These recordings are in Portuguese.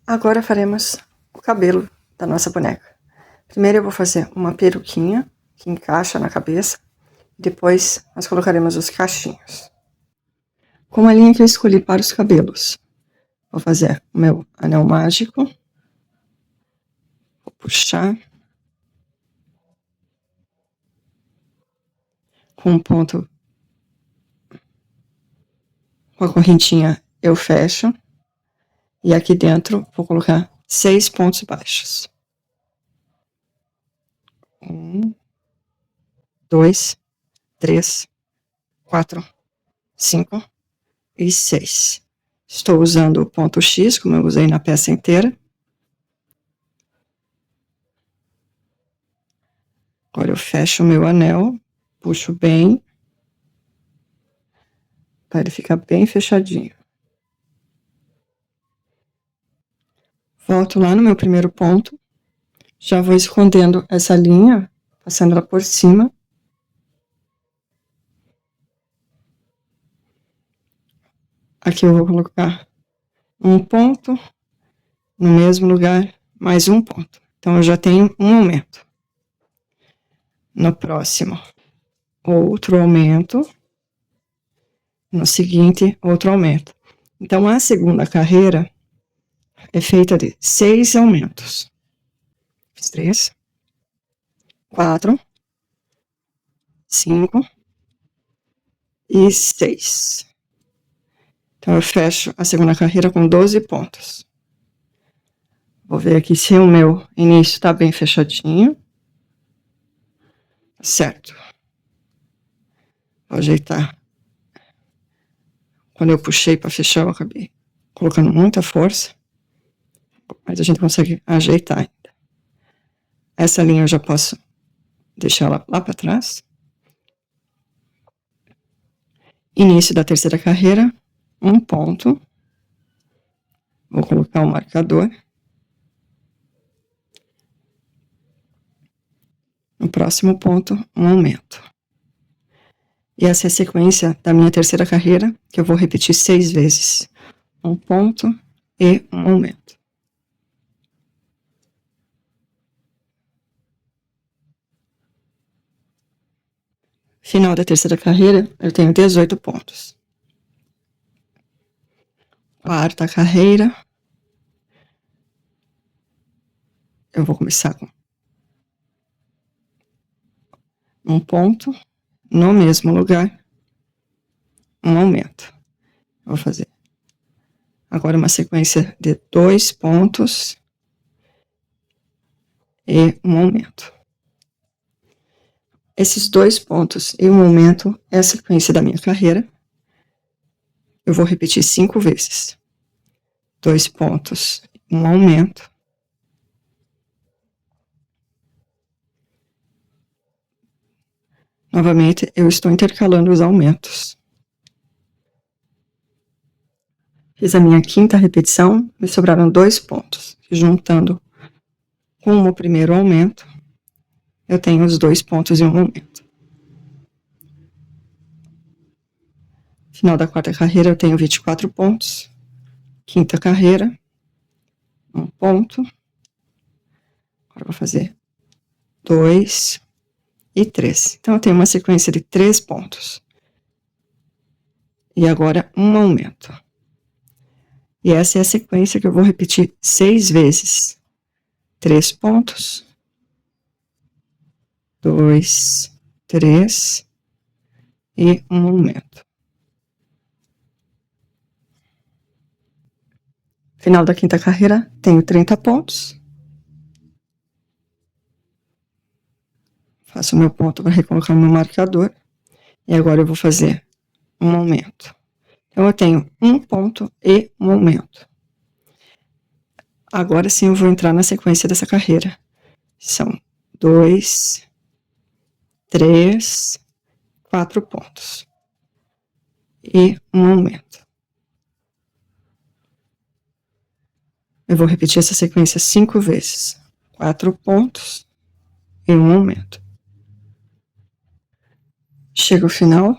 Agora faremos o cabelo da nossa boneca. Primeiro eu vou fazer uma peruquinha que encaixa na cabeça. Depois nós colocaremos os cachinhos. Com a linha que eu escolhi para os cabelos, vou fazer o meu anel mágico. Vou puxar. Com um ponto, com a correntinha eu fecho. E aqui dentro vou colocar 6 pontos baixos. 1, 2, 3, 4, 5 e 6. Estou usando o ponto X, como eu usei na peça inteira. Agora eu fecho o meu anel, puxo bem, para ele ficar bem fechadinho. Volto lá no meu primeiro ponto, já vou escondendo essa linha, passando ela por cima. Aqui eu vou colocar um ponto, no mesmo lugar, mais um ponto. Então, eu já tenho um aumento. No próximo, outro aumento. No seguinte, outro aumento. Então, a segunda carreira é feita de 6 aumentos. 3, 4, 5 e 6. Então, eu fecho a segunda carreira com 12 pontos. Vou ver aqui se o meu início está bem fechadinho. Certo. Vou ajeitar. Quando eu puxei para fechar, eu acabei colocando muita força. Mas a gente consegue ajeitar ainda. Essa linha eu já posso deixar ela lá para trás. Início da terceira carreira, um ponto. Vou colocar um marcador. No próximo ponto, um aumento. E essa é a sequência da minha terceira carreira, que eu vou repetir 6 vezes. Um ponto e um aumento. Final da terceira carreira, eu tenho 18 pontos. Quarta carreira, eu vou começar com um ponto, no mesmo lugar, um aumento. Vou fazer agora uma sequência de 2 pontos e um aumento. Esses 2 pontos e um aumento é a sequência da minha carreira. Eu vou repetir 5 vezes. 2 pontos, um aumento. Novamente, eu estou intercalando os aumentos. Fiz a minha quinta repetição, me sobraram 2 pontos. Juntando com o primeiro aumento, eu tenho os 2 pontos e um aumento. Final da quarta carreira, eu tenho 24 pontos. Quinta carreira, um ponto. Agora eu vou fazer 2 e 3. Então, eu tenho uma sequência de 3 pontos. E agora, um aumento. E essa é a sequência que eu vou repetir 6 vezes. 3 pontos. 2, 3 e um aumento. Final da quinta carreira, tenho 30 pontos. Faço o meu ponto para recolocar o meu marcador. E agora eu vou fazer um aumento. Então, eu tenho um ponto e um aumento. Agora sim eu vou entrar na sequência dessa carreira. São 2, 3, 4 pontos. E um aumento. Eu vou repetir essa sequência 5 vezes. 4 pontos e um aumento. Chega o final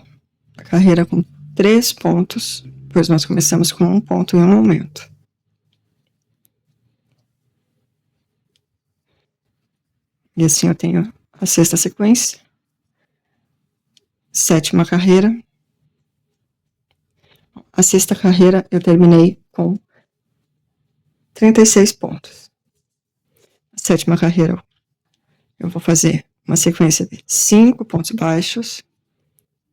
da carreira com 3 pontos, pois nós começamos com um ponto e um aumento. E assim eu tenho a sexta sequência, sétima carreira. A sexta carreira eu terminei com 36 pontos. A sétima carreira eu vou fazer uma sequência de 5 pontos baixos,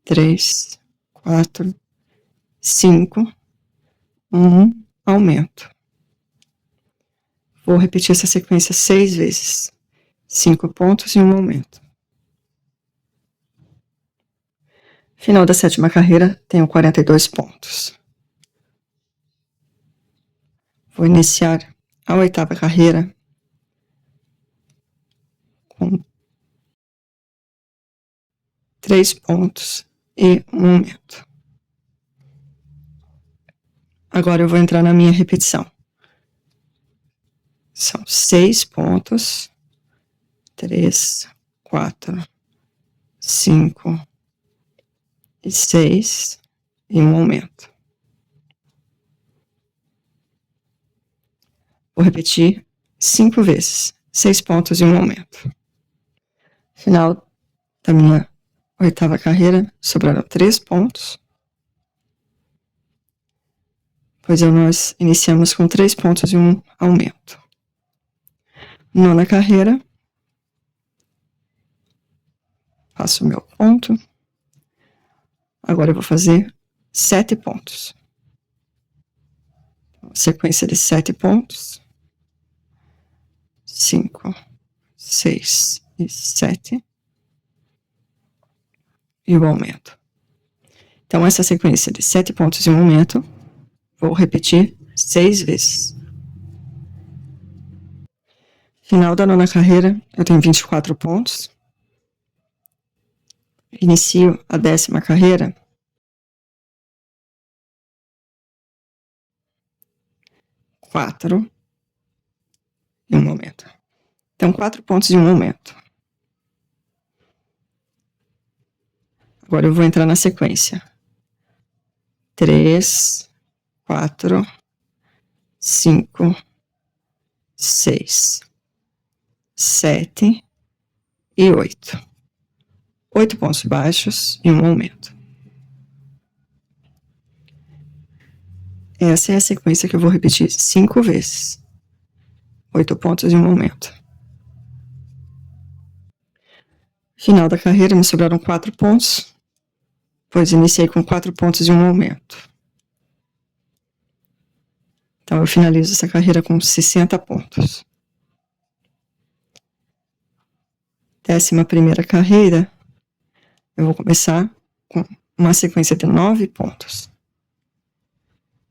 3, 4, 5, 1, aumento. Vou repetir essa sequência 6 vezes. 5 pontos e um aumento. Final da sétima carreira, tenho 42 pontos. Vou iniciar a oitava carreira com 3 pontos e um aumento. Agora eu vou entrar na minha repetição. São 6 pontos, 3, 4, 5 e 6 e um aumento. Vou repetir 5 vezes, 6 pontos e um aumento. Final da minha oitava carreira, sobraram 3 pontos, pois nós iniciamos com 3 pontos e um aumento. Nona carreira, faço o meu ponto. Agora eu vou fazer 7 pontos. Sequência de 7 pontos. 5, 6 e 7. E o aumento. Então, essa sequência de 7 pontos e um aumento, vou repetir 6 vezes. Final da nona carreira, eu tenho 24 pontos. Inicio a 10ª carreira. Quatro e um aumento. Então, 4 pontos e um aumento. Agora eu vou entrar na sequência. 3, 4, 5, 6, 7 e 8. 8 pontos baixos e um aumento. Essa é a sequência que eu vou repetir 5 vezes. 8 pontos e um aumento. Final da carreira, me sobraram 4 pontos, pois iniciei com 4 pontos e um aumento. Então, eu finalizo essa carreira com 60 pontos. 11ª carreira, eu vou começar com uma sequência de 9 pontos.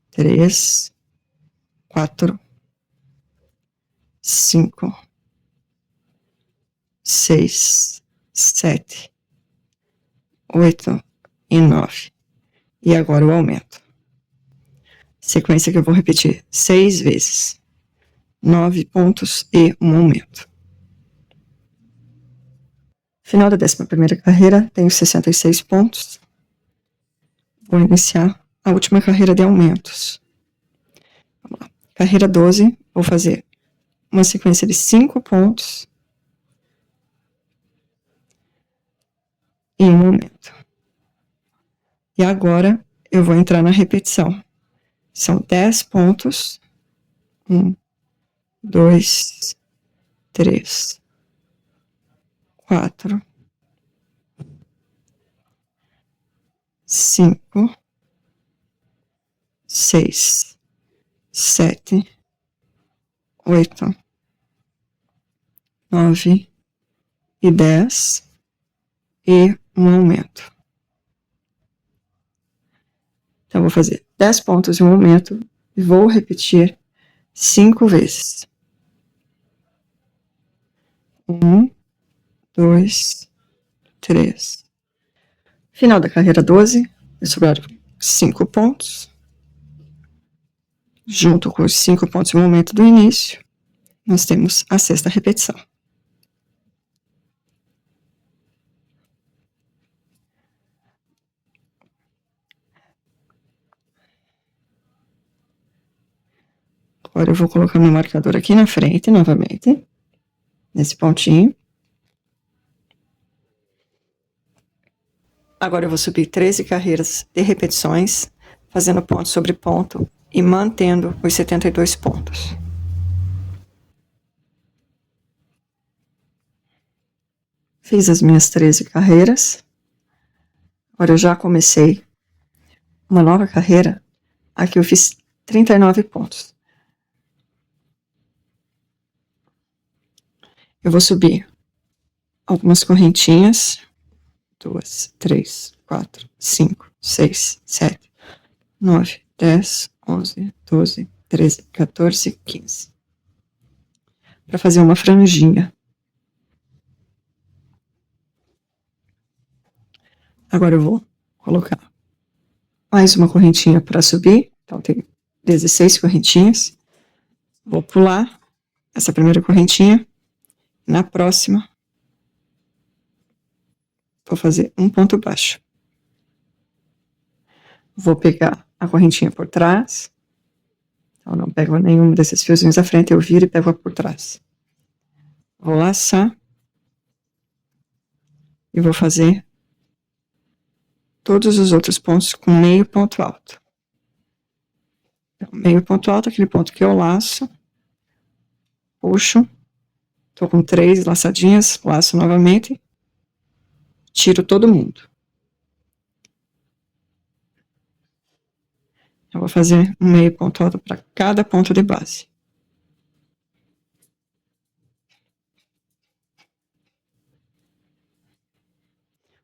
3, 4, 5, 6, 7, 8 e 9. E agora o aumento. Sequência que eu vou repetir 6 vezes. 9 pontos e um aumento. Final da 11ª carreira, tenho 66 pontos. Vou iniciar a última carreira de aumentos. Vamos lá. Carreira 12, vou fazer uma sequência de 5 pontos e um aumento. E agora eu vou entrar na repetição. São 10 pontos. 1, 2, 3, 4, 5, 6, 7, 8, 9 e 10 e um aumento. Então, vou fazer 10 pontos e um aumento e vou repetir 5 vezes. 1, 2, 3. Final da carreira 12, me sobraram 5 pontos. Junto com os 5 pontos e um aumento do início, nós temos a sexta repetição. Agora eu vou colocar meu marcador aqui na frente, novamente, nesse pontinho, Agora eu vou subir 13 carreiras de repetições, fazendo ponto sobre ponto e mantendo os 72 pontos. Fiz as minhas 13 carreiras. Agora eu já comecei uma nova carreira. Aqui eu fiz 39 pontos. Eu vou subir algumas correntinhas. 2, 3, 4, 5, 6, 7, 9, 10, 11, 12, 13, 14, 15. Para fazer uma franjinha. Agora eu vou colocar mais uma correntinha para subir. Então tem 16 correntinhas. Vou pular essa primeira correntinha. Na próxima, vou fazer um ponto baixo. Vou pegar a correntinha por trás. Então não pego nenhum desses fiozinhos à frente, eu viro e pego a por trás. Vou laçar. E vou fazer todos os outros pontos com meio ponto alto. Então, meio ponto alto, aquele ponto que eu laço, puxo, tô com 3 laçadinhas, laço novamente, tiro todo mundo. Eu vou fazer um meio ponto alto para cada ponto de base.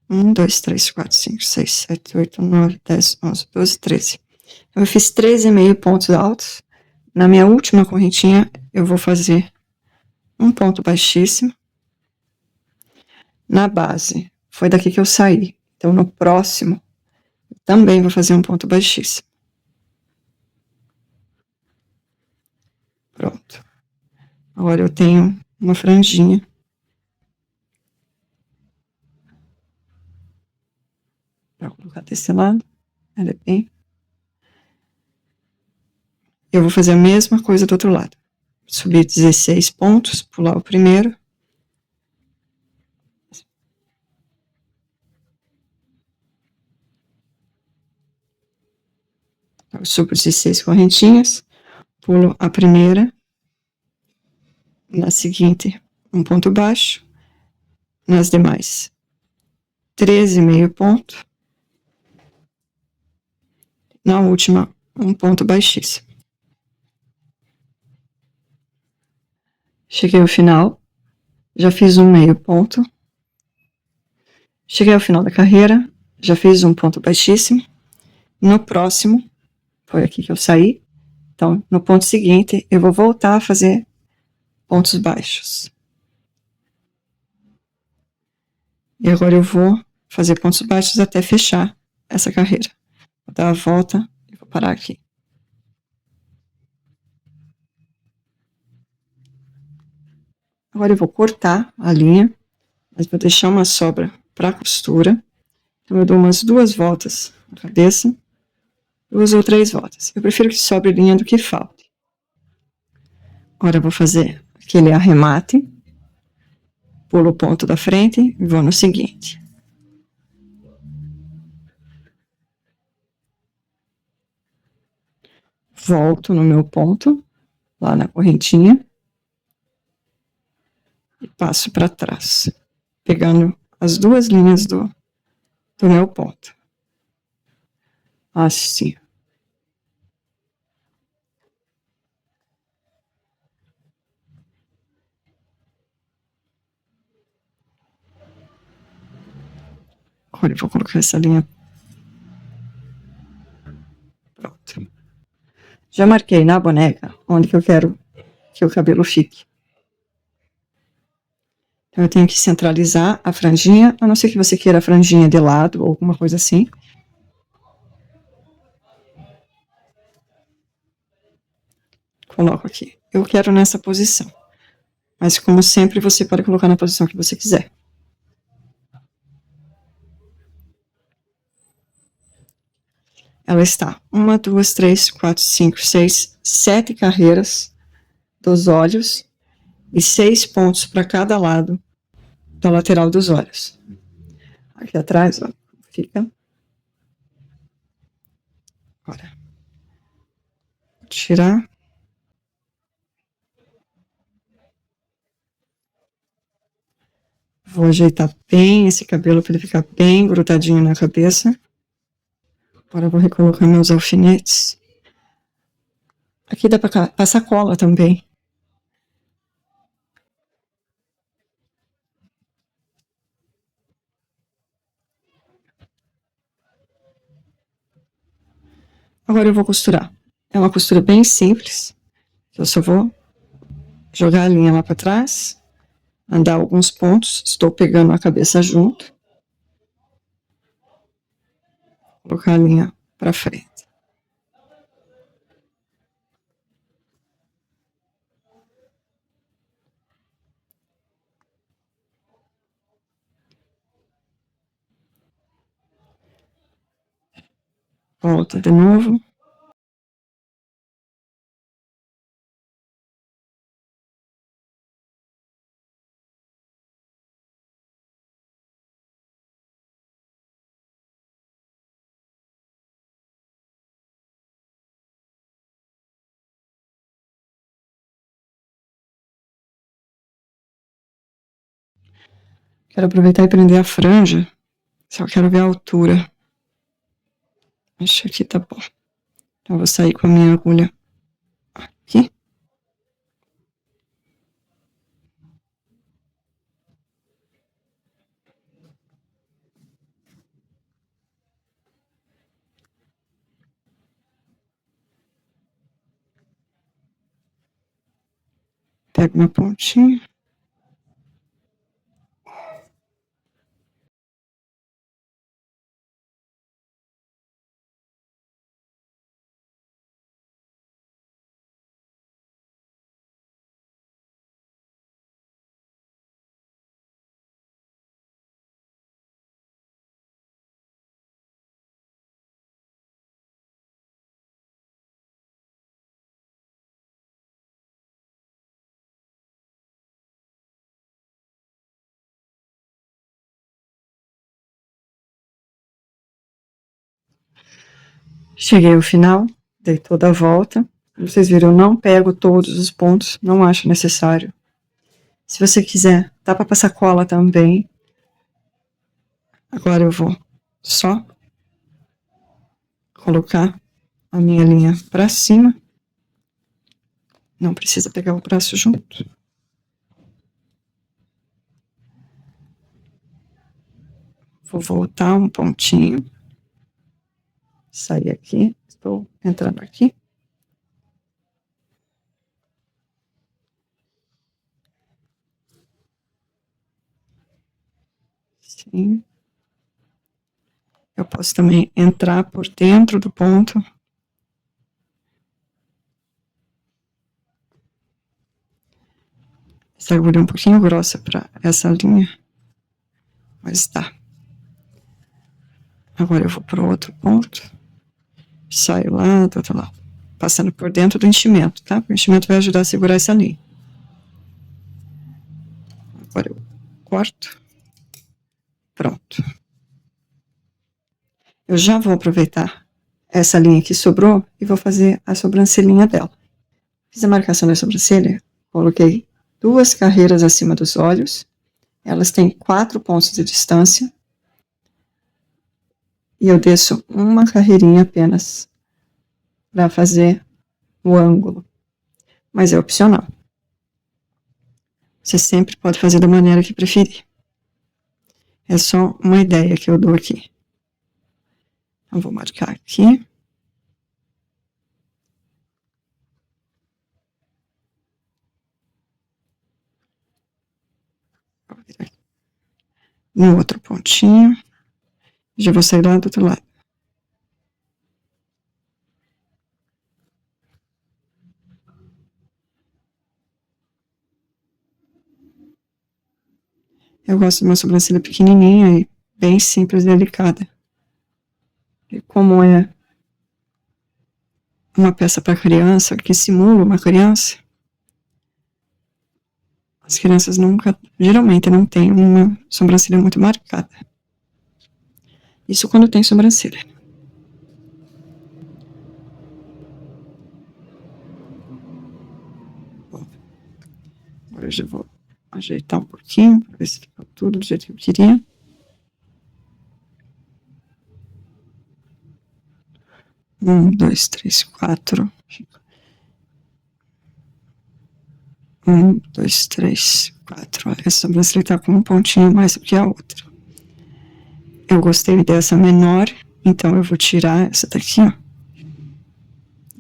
Um, dois, três, quatro, cinco, seis, 7, 8, 9, 10, 11, 12, 13. Eu fiz 13,5 pontos altos. Na minha última correntinha, eu vou fazer um ponto baixíssimo. Na base, foi daqui que eu saí. Então, no próximo, eu também vou fazer um ponto baixíssimo. Pronto. Agora eu tenho uma franjinha. Para colocar desse lado. Ela é bem... Eu vou fazer a mesma coisa do outro lado. Subir 16 pontos, pular o primeiro. Eu subo 16 correntinhas, pulo a primeira. Na seguinte, um ponto baixo. Nas demais, 13,5 ponto. Na última, um ponto baixíssimo. Cheguei ao final, já fiz um meio ponto. Cheguei ao final da carreira, já fiz um ponto baixíssimo. No próximo, foi aqui que eu saí. Então, no ponto seguinte, eu vou voltar a fazer pontos baixos. E agora eu vou fazer pontos baixos até fechar essa carreira. Vou dar a volta e vou parar aqui. Agora eu vou cortar a linha, mas vou deixar uma sobra para costura. Então eu dou umas 2 voltas na cabeça, 2 ou 3 voltas. Eu prefiro que sobre linha do que falte. Agora eu vou fazer aquele arremate, pulo o ponto da frente e vou no seguinte. Volto no meu ponto, lá na correntinha, e passo para trás, pegando as 2 linhas do meu ponto. Assim. Agora eu vou colocar essa linha. Pronto. Já marquei na boneca onde que eu quero que o cabelo fique. Então eu tenho que centralizar a franjinha, a não ser que você queira a franjinha de lado ou alguma coisa assim. Coloco aqui. Eu quero nessa posição. Mas, como sempre, você pode colocar na posição que você quiser. Ela está 1, 2, 3, 4, 5, 6, 7 carreiras dos olhos e 6 pontos para cada lado da lateral dos olhos. Aqui atrás, ó, fica. Agora, vou tirar. Vou ajeitar bem esse cabelo para ele ficar bem grudadinho na cabeça. Agora eu vou recolocar meus alfinetes. Aqui dá para passar cola também. Agora eu vou costurar. É uma costura bem simples. Eu só vou jogar a linha lá para trás, andar alguns pontos. Estou pegando a cabeça junto. Colocar a linha para frente. Volta de novo. Quero aproveitar e prender a franja. Só quero ver a altura. Acho que aqui tá bom. Então eu vou sair com a minha agulha aqui. Pego uma pontinha. Cheguei ao final, dei toda a volta. Como vocês viram, eu não pego todos os pontos, não acho necessário. Se você quiser, dá para passar cola também. Agora eu vou só colocar a minha linha para cima. Não precisa pegar o braço junto. Vou voltar um pontinho. Sair aqui. Estou entrando aqui. Sim. Eu posso também entrar por dentro do ponto. Essa agulha é um pouquinho grossa para essa linha. Mas tá. Agora eu vou para o outro ponto. Saio lá do outro lado. Passando por dentro do enchimento, tá? O enchimento vai ajudar a segurar essa linha. Agora eu corto. Pronto. Eu já vou aproveitar essa linha que sobrou e vou fazer a sobrancelhinha dela. Fiz a marcação da sobrancelha, coloquei 2 carreiras acima dos olhos. Elas têm 4 pontos de distância. E eu desço uma carreirinha apenas para fazer o ângulo. Mas é opcional. Você sempre pode fazer da maneira que preferir. É só uma ideia que eu dou aqui. Então, vou marcar aqui. No outro pontinho. Já vou sair lá do outro lado. Eu gosto de uma sobrancelha pequenininha e bem simples e delicada. E como é uma peça para criança, que simula uma criança, as crianças geralmente não têm uma sobrancelha muito marcada. Isso quando tem sobrancelha. Bom, agora eu já vou ajeitar um pouquinho, para ver se ficou tudo do jeito que eu queria. Um, dois, três, quatro. Um, dois, três, quatro. Essa sobrancelha tá com um pontinho a mais do que a outra. Eu gostei dessa menor, então eu vou tirar essa daqui, ó.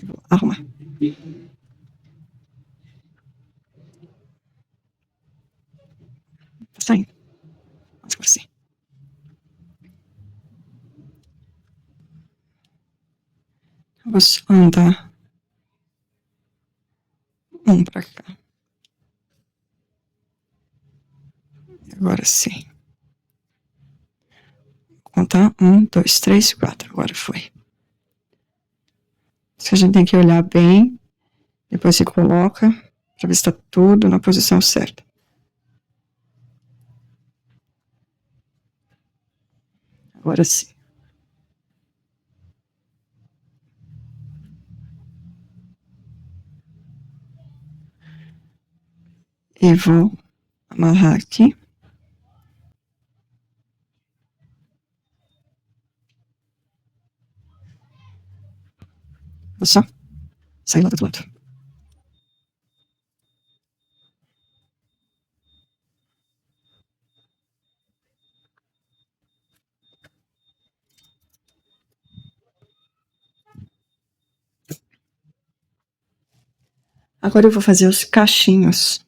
Eu vou arrumar. Tá saindo. Mais por cima. Eu vou só andar um pra cá. Agora sim. Vou contar um, dois, três, quatro. Agora foi. Isso a gente tem que olhar bem. Depois você coloca pra ver se tá tudo na posição certa. Agora sim. E vou amarrar aqui. Vou só sair lá do outro lado. Agora eu vou fazer os cachinhos.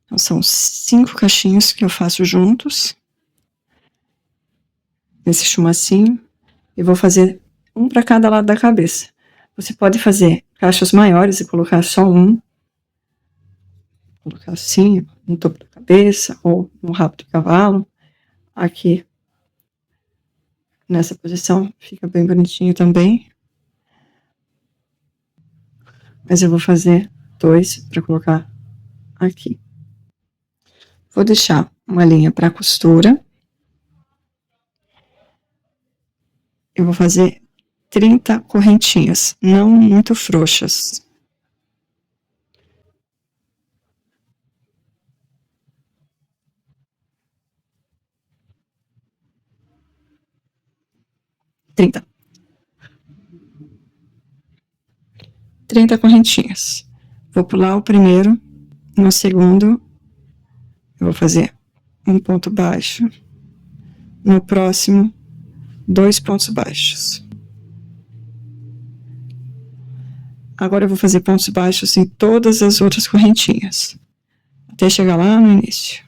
Então, são 5 cachinhos que eu faço juntos. Nesse chumacinho. E vou fazer um para cada lado da cabeça. Você pode fazer cachos maiores e colocar só um. Colocar assim, no topo da cabeça, ou no rabo do cavalo. Aqui, nessa posição, fica bem bonitinho também. Mas eu vou fazer 2 para colocar aqui. Vou deixar uma linha para costura. Eu vou fazer 30 correntinhas, não muito frouxas. Trinta correntinhas. Vou pular o primeiro, no segundo, eu vou fazer um ponto baixo. No próximo, 2 pontos baixos. Agora eu vou fazer pontos baixos em todas as outras correntinhas, até chegar lá no início.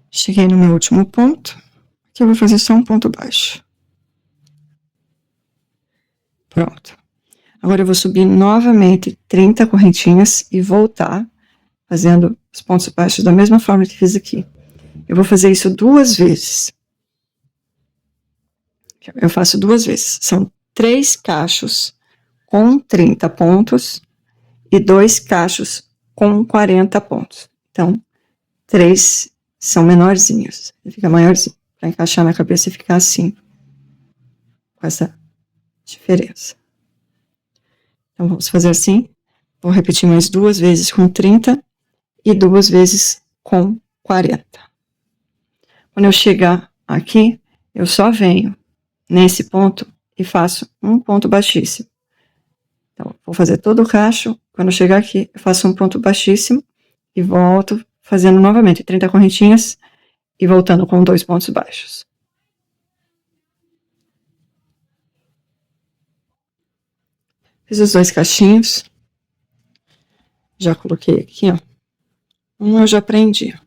Cheguei no meu último ponto, aqui eu vou fazer só um ponto baixo. Pronto. Agora eu vou subir novamente 30 correntinhas e voltar fazendo os pontos baixos da mesma forma que fiz aqui. Eu vou fazer isso 2 vezes. Eu faço 2 vezes. São 3 cachos com 30 pontos e 2 cachos com 40 pontos. Então, 3 são menorzinhos. Fica maiorzinho. Para encaixar na cabeça e ficar assim. Com essa diferença. Então, vamos fazer assim. Vou repetir mais 2 vezes com 30 e 2 vezes com 40. Quando eu chegar aqui, eu só venho nesse ponto e faço um ponto baixíssimo. Então, vou fazer todo o cacho. Quando eu chegar aqui, eu faço um ponto baixíssimo e volto fazendo novamente 30 correntinhas e voltando com 2 pontos baixos. Fiz os 2 cachinhos. Já coloquei aqui, ó. Um eu já prendi.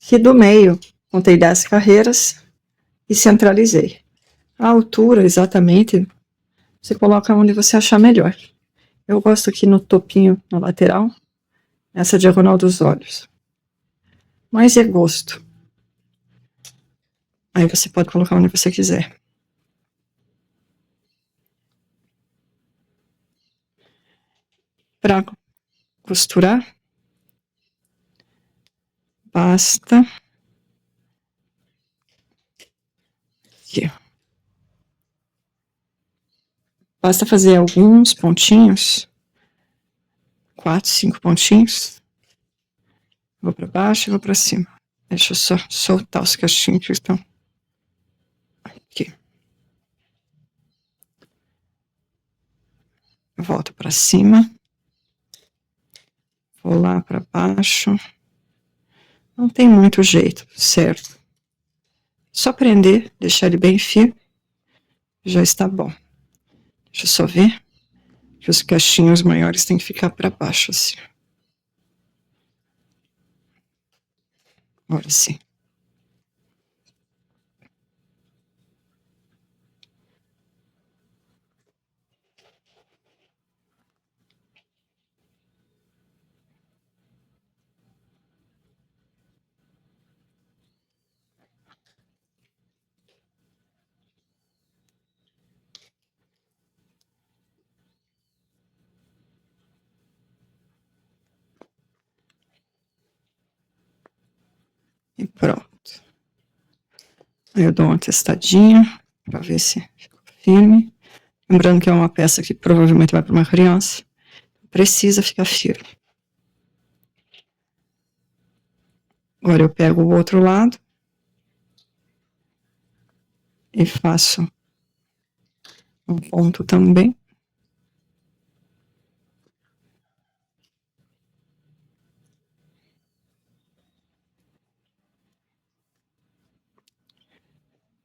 Aqui do meio, contei 10 carreiras e centralizei. A altura, exatamente, você coloca onde você achar melhor. Eu gosto aqui no topinho, na lateral, nessa diagonal dos olhos. Mas é gosto. Aí você pode colocar onde você quiser. Para costurar, basta aqui. Basta fazer alguns pontinhos, 4, 5 pontinhos. Vou para baixo e vou para cima. Deixa eu só soltar os cachinhos que estão aqui. Volto para cima. Vou lá para baixo. Não tem muito jeito, certo? Só prender, deixar ele bem firme, já está bom. Deixa eu só ver que os cachinhos maiores têm que ficar para baixo, assim. Agora sim. E pronto. Aí eu dou uma testadinha para ver se ficou firme. Lembrando que é uma peça que provavelmente vai para uma criança. Precisa ficar firme. Agora eu pego o outro lado e faço um ponto também.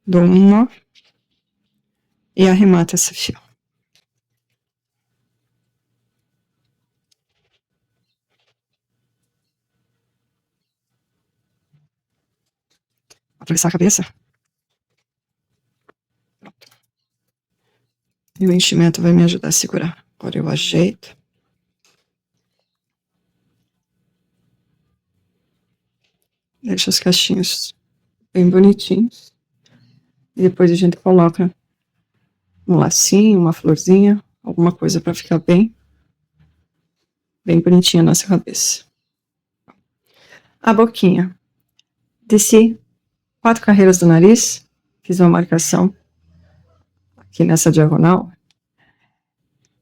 Dou um nó e arremato esse fio. Atravessar a cabeça. Pronto. E o enchimento vai me ajudar a segurar. Agora eu ajeito. Deixo os cachinhos bem bonitinhos. E depois a gente coloca um lacinho, uma florzinha, alguma coisa para ficar bem bonitinha a nossa cabeça. A boquinha. Desci 4 carreiras do nariz, fiz uma marcação aqui nessa diagonal.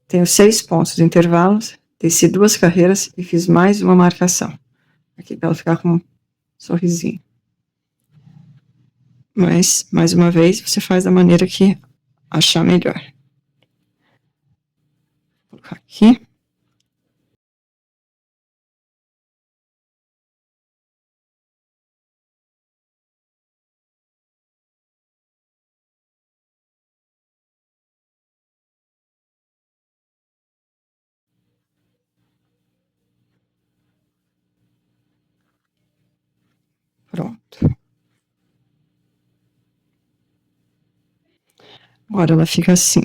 Tenho 6 pontos de intervalos, desci 2 carreiras e fiz mais uma marcação. Aqui para ela ficar com um sorrisinho. Mas, mais uma vez, você faz da maneira que achar melhor. Vou colocar aqui. Pronto. Agora ela fica assim.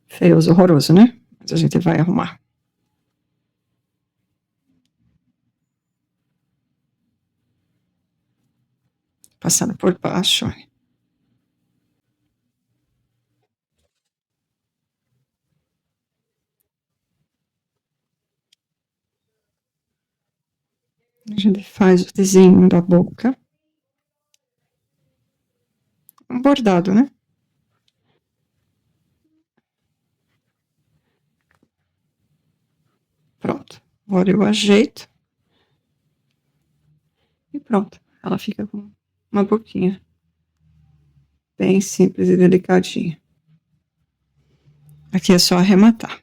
Feioso, horroroso, né? Mas a gente vai arrumar. Passando por baixo. A gente faz o desenho da boca. Um bordado, né? Pronto. Agora eu ajeito. E pronto. Ela fica com uma boquinha bem simples e delicadinha. Aqui é só arrematar.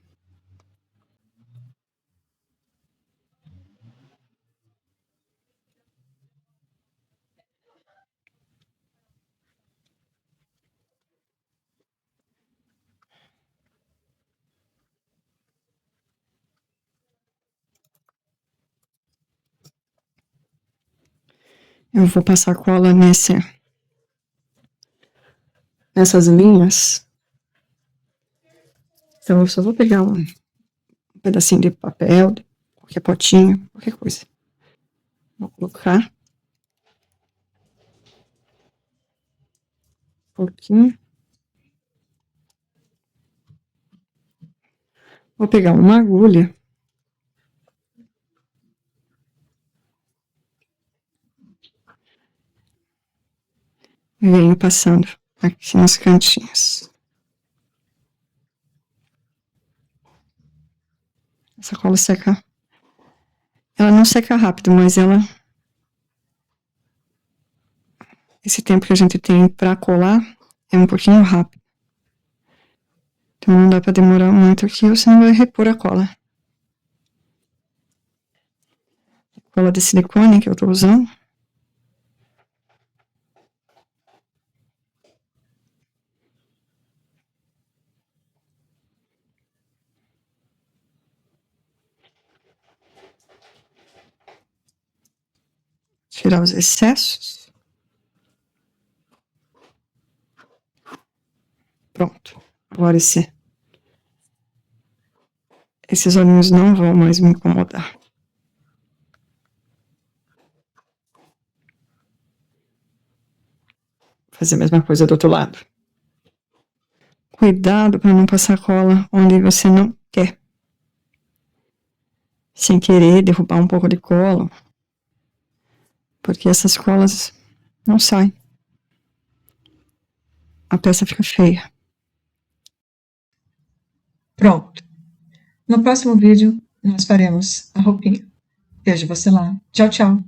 Eu vou passar cola nessas linhas. Então eu só vou pegar um pedacinho de papel, qualquer potinho, qualquer coisa. Vou colocar um pouquinho. Vou Vou pegar uma agulha e venho passando aqui nos cantinhos. Essa cola seca. Ela não seca rápido, mas esse tempo que a gente tem para colar é um pouquinho rápido. Então não dá para demorar muito aqui, você não vai repor a cola. Cola de silicone que eu estou usando. Tirar os excessos. Pronto. Agora esses olhinhos não vão mais me incomodar. Fazer a mesma coisa do outro lado. Cuidado para não passar cola onde você não quer. Sem querer derrubar um pouco de cola. Porque essas colas não saem. A peça fica feia. Pronto. No próximo vídeo, nós faremos a roupinha. Vejo você lá. Tchau, tchau.